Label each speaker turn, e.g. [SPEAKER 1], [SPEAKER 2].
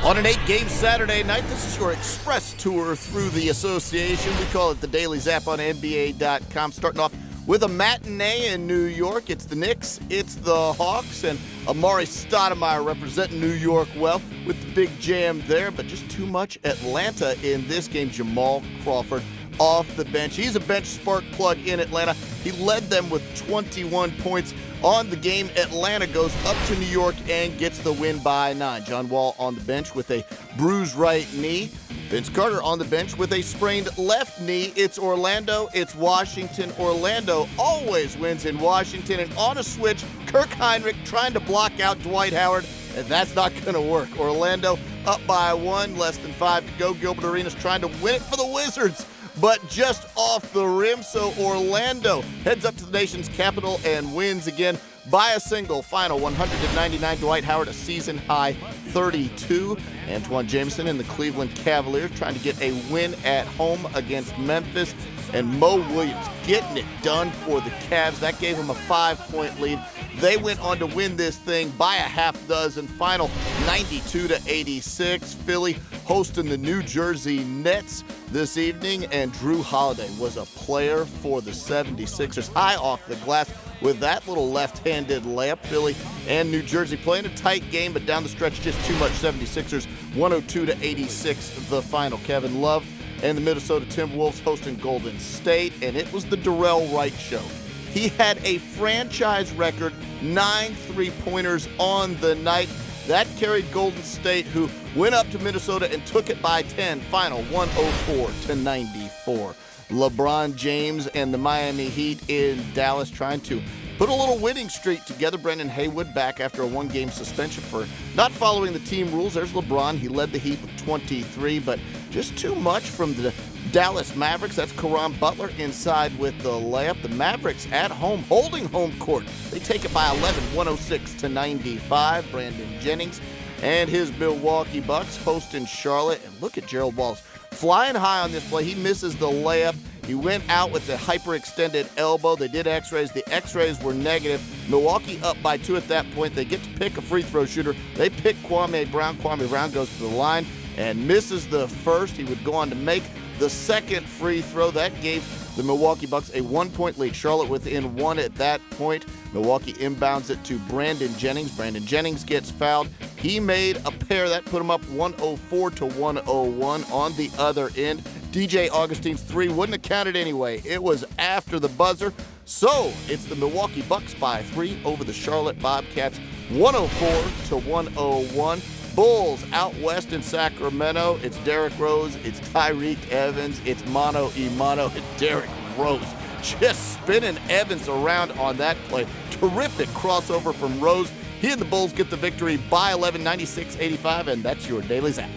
[SPEAKER 1] On an 8-game Saturday night, this is your express tour through the association. We call it the Daily Zap on NBA.com. Starting off with a matinee in New York. It's the Knicks, it's the Hawks, and Amari Stoudemire representing New York well with the big jam there. But just too much Atlanta in this game. Jamal Crawford off the bench. He's a bench spark plug in Atlanta. He led them with 21 points on the game. Atlanta goes up to New York and gets the win by 9. John Wall on the bench with a bruised right knee. Vince Carter on the bench with a sprained left knee. It's Orlando, it's Washington. Orlando always wins in Washington. And on a switch, Kirk Heinrich trying to block out Dwight Howard, and that's not going to work. Orlando up by 1, less than 5 to go. Gilbert Arenas trying to win it for the Wizards, but just off the rim. So Orlando heads up to the nation's capital and wins again by a single. Final 199. Dwight Howard, a season-high 32. Antoine Jameson and the Cleveland Cavaliers trying to get a win at home against Memphis. And Mo Williams getting it done for the Cavs. That gave him a 5-point lead. They went on to win this thing by a half dozen. Final 92-86. Philly hosting the New Jersey Nets this evening, and Drew Holiday was a player for the 76ers. High off the glass with that little left-handed layup. Philly and New Jersey playing a tight game, but down the stretch just too much. 76ers 102-86 the final. Kevin Love and the Minnesota Timberwolves hosting Golden State, and it was the Darrell Wright show. He had a franchise record 9 three-pointers on the night. That carried Golden State, who went up to Minnesota and took it by 10. Final 104-94. LeBron James and the Miami Heat in Dallas trying to put a little winning streak together. Brendan Haywood back after a 1-game suspension for not following the team rules. There's LeBron. He led the Heat with 23, but just too much from the Dallas Mavericks. That's Caron Butler inside with the layup. The Mavericks at home, holding home court. They take it by 11, 106-95. Brandon Jennings and his Milwaukee Bucks hosting Charlotte. And look at Gerald Wallace flying high on this play. He misses the layup. He went out with the hyperextended elbow. They did x-rays. The x-rays were negative. Milwaukee up by 2 at that point. They get to pick a free throw shooter. They pick Kwame Brown. Kwame Brown goes to the line and misses the first. He would go on to make the second free throw. That gave the Milwaukee Bucks a 1-point lead. Charlotte within 1 at that point. Milwaukee inbounds it to Brandon Jennings. Brandon Jennings gets fouled. He made a pair. That put him up 104-101 on the other end. DJ Augustine's 3 wouldn't have counted anyway. It was after the buzzer. So it's the Milwaukee Bucks by 3 over the Charlotte Bobcats, 104-101. Bulls out west in Sacramento. It's Derrick Rose, it's Tyreek Evans, it's mano a mano. Derrick Rose just spinning Evans around on that play. Terrific crossover from Rose. He and the Bulls get the victory by 11, 96-85, and that's your Daily Zap.